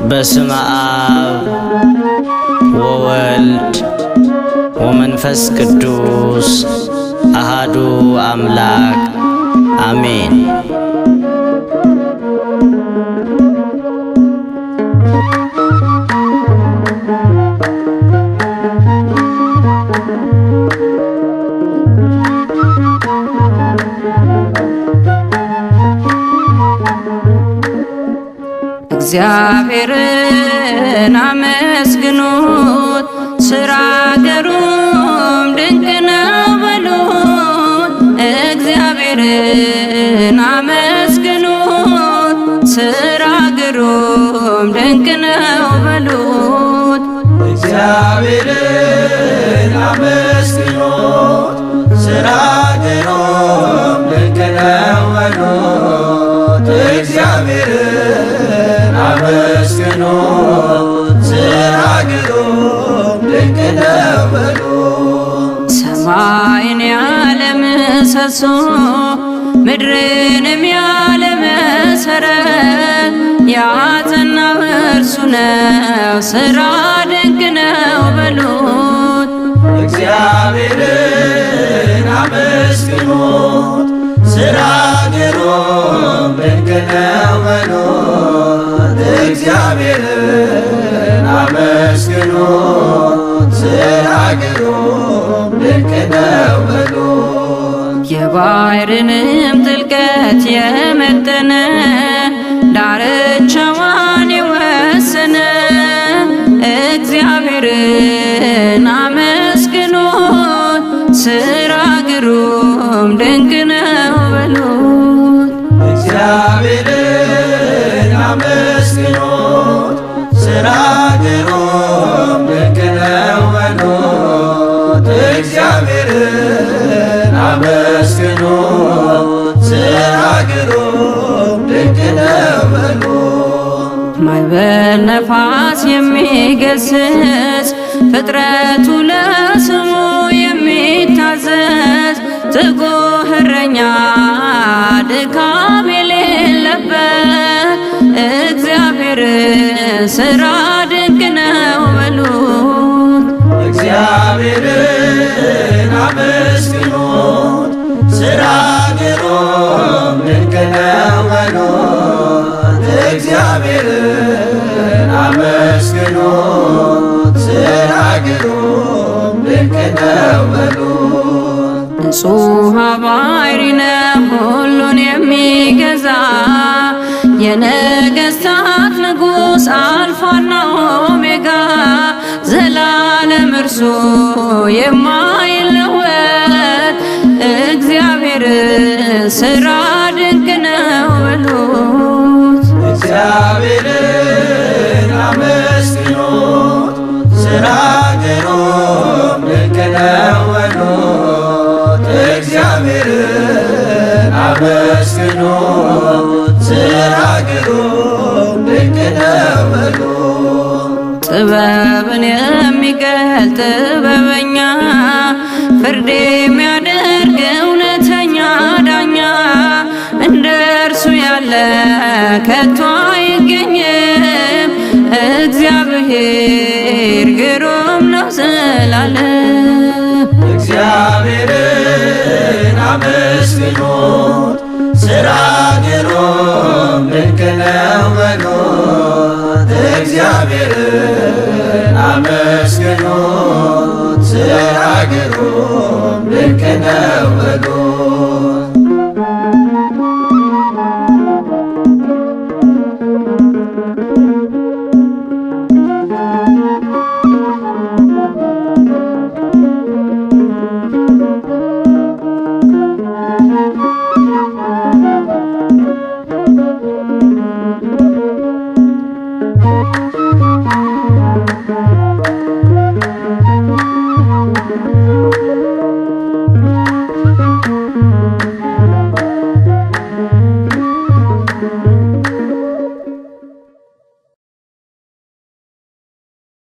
በስመ አብ ወወልድ ወመንፈስ ቅዱስ አሃዱ አምላክ አሜን። እግዚአብሔርን አመስግኑት፣ ሥራ ገሩም ድንቅ ነው በሉት። እግዚአብሔርን አመስግኑት፣ ሥራ ገሩም ድንቅ ነው በሉት። እግዚአብሔርን አመስግኑት፣ ሥራ ገሩም ድንቅ ነው በሉት። እግዚአብሔርን አመስግኑት፣ ሥራ ገሩም ድንቅ ነው በሉት። ሰማይን ያለ ምሰሶ ምድርንም ያለ መሠረት ያጸናው እርሱ ነው፣ ሥራ ድንቅ ነው በሉት። እግዚአብሔርን አመስግኑት፣ ሥራ ገሩም ድንቅ ነው በሉት። እግዚአብሔርን አመስግኑት፣ ሥራ ገሩም ድንቅ ነው በሉት። የባሕርንም ጥልቀት የመጠነ ዳርቻዋን የወሰነ እግዚአብሔርን አመስግኑት፣ ሥራ ግሩም ድንቅ ነው በሉት። እግዚአብሔርን አመስግኑት፣ ሥራ ገሩም ድንቅ ነው በሉት። እግዚአብሔርን አመስግኑት፣ ሥራ ገሩም ድንቅ ነው በሉት። ማዕበል ነፋስ የሚገስጽ ፍጥረቱ ለስሙ የሚታዘዝ ትጉህ እረኛ ድካም የሌለበት እግዚአብሔር ሥራ ድንቅ ነው በሉት። እግዚአብሔርን አመስግኑት፣ ሥራ ገሩም ድንቅ ነው በሉት። እግዚአብሔርን አመስግኑት፣ ሥራ ገሩም ድንቅ ነው በሉት። ንጹሕ ባሕሪ ነው ሁሉን የሚገዛ የነገሥታት ንጉሥ አልፋና ኦሜጋ ዘላለም እርሱ የማይለወጥ እግዚአብሔር ሥራ ድንቅ ነው በሉት። እግዚአብሔርን አመስግኑት፣ ሥራ ገሩም ድንቅ ነው በሉት። እግዚአብሔርን አመስግኑት፣ ሥራ ገሩም ድንቅ ነው በሉት። ጥበብን የሚገልጥ ጥበበኛ ፍርድ የሚያደርግ እውነተኛ ዳኛ እንደ እርሱ ያለ ከቶ አይገኝም። እግዚአብሔር ግሩም ነው ዘላለም። እግዚአብሔርን አመስግኑት፣ ሥራ ገሩም ድንቅ ነው በሉት። እግዚአብሔርን አመስግኑት፣ ሥራ ገሩም ድንቅ ነው